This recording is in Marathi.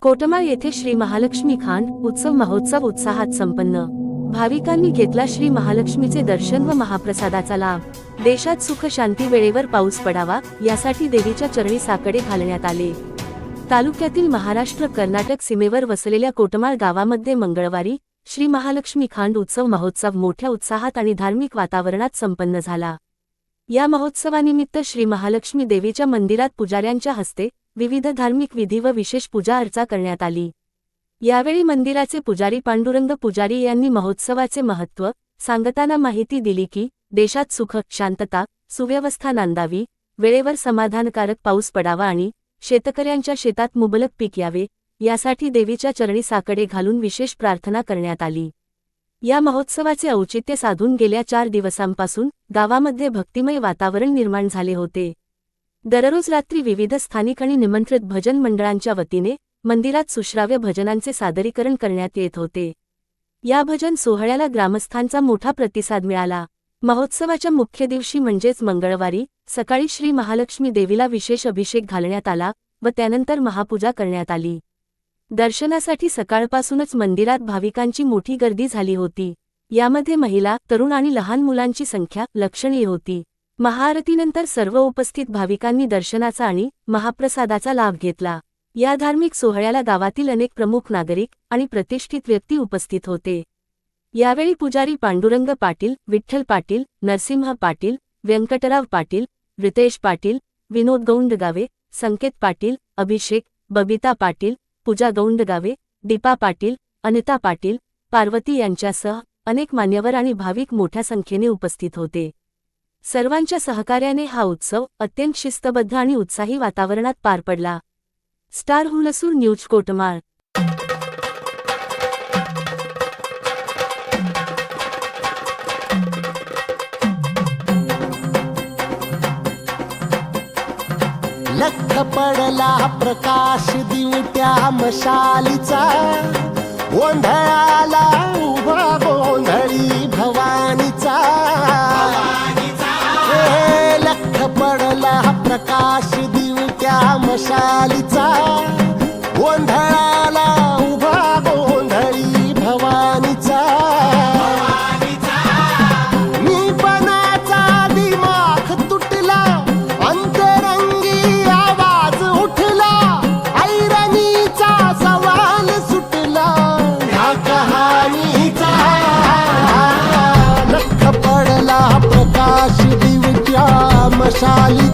कोटमाळ येथे श्री महालक्ष्मी खांड उत्सव महोत्सव उत्साहात संपन्न। भाविकांनी घेतला श्री महालक्ष्मीचे दर्शन व महाप्रसादाचा लाभ। देशात सुख शांती वेळेवर पाऊस पडावा यासाठी देवीच्या चरणी साकडे घालण्यात आले। तालुक्यातील महाराष्ट्र कर्नाटक सीमेवर वसलेल्या कोटमाळ गावामध्ये मंगळवारी श्री महालक्ष्मी खांड उत्सव महोत्सव मोठ्या उत्साहात आणि धार्मिक वातावरणात संपन्न झाला। या महोत्सवानिमित्त श्री महालक्ष्मी देवीच्या मंदिरात पुजाऱ्यांच्या हस्ते विविध धार्मिक विधी व विशेष पूजा अर्चा करण्यात आली। यावेळी मंदिराचे पुजारी पांडुरंग पुजारी यांनी महोत्सवाचे महत्त्व सांगताना माहिती दिली की देशात सुख शांतता सुव्यवस्था नांदावी, वेळेवर समाधानकारक पाऊस पडावा आणि शेतकऱ्यांच्या शेतात मुबलक पीक यावे यासाठी देवीच्या चरणी साकडे घालून विशेष प्रार्थना करण्यात आली। या महोत्सवाचे औचित्य साधून गेल्या 4 दिवसांपासून गावामध्ये भक्तिमय वातावरण निर्माण झाले होते। दररोज रात्री विविध स्थानिक आणि निमंत्रित भजन मंडळांच्या वतीने मंदिरात सुश्राव्य भजनांचे सादरीकरण करण्यात येत होते। या भजन सोहळ्याला ग्रामस्थांचा मोठा प्रतिसाद मिळाला। महोत्सवाच्या मुख्य दिवशी म्हणजेच मंगळवारी सकाळी श्री महालक्ष्मी देवीला विशेष अभिषेक घालण्यात आला व त्यानंतर महापूजा करण्यात आली। दर्शनासाठी सकाळपासूनच मंदिरात भाविकांची मोठी गर्दी झाली होती। यामध्ये महिला, तरुण आणि लहान मुलांची संख्या लक्षणीय होती। महाआरतीनंतर सर्व उपस्थित भाविकांनी दर्शनाचा आणि महाप्रसादाचा लाभ घेतला। या धार्मिक सोहळ्याला गावातील अनेक प्रमुख नागरिक आणि प्रतिष्ठित व्यक्ती उपस्थित होते। यावेळी पुजारी पांडुरंग पाटील, विठ्ठल पाटील, नरसिंह पाटील, व्यंकटराव पाटील, रितेश पाटील, विनोद गौंडगावे, संकेत पाटील, अभिषेक, बबिता पाटील, पूजा गौंडगावे, दीपा पाटील, अनिता पाटील, पार्वती यांच्यासह अनेक मान्यवर आणि भाविक मोठ्या संख्येने उपस्थित होते। सर्वांच्या सहकार्याने हा उत्सव अत्यंत शिस्तबद्ध आणि उत्साही वातावरणात पार पडला। Star Hulsoor news Kotmal. लख पडला प्रकाश दिवट्या मशालीचा, गोंधळाला उभा गोंधळी भवानीचा। लख पडला प्रकाश दिवट्या मशालीचा, गोंधळाला उभा गोंधळी भवानीचा। निपणाचा दिमाग तुटला, अंतरंगी आवाज उठला, ऐरणीचा सवाल सुटला ह्या कहाणीचा। लख पडला प्रकाश दिवट्या मशाली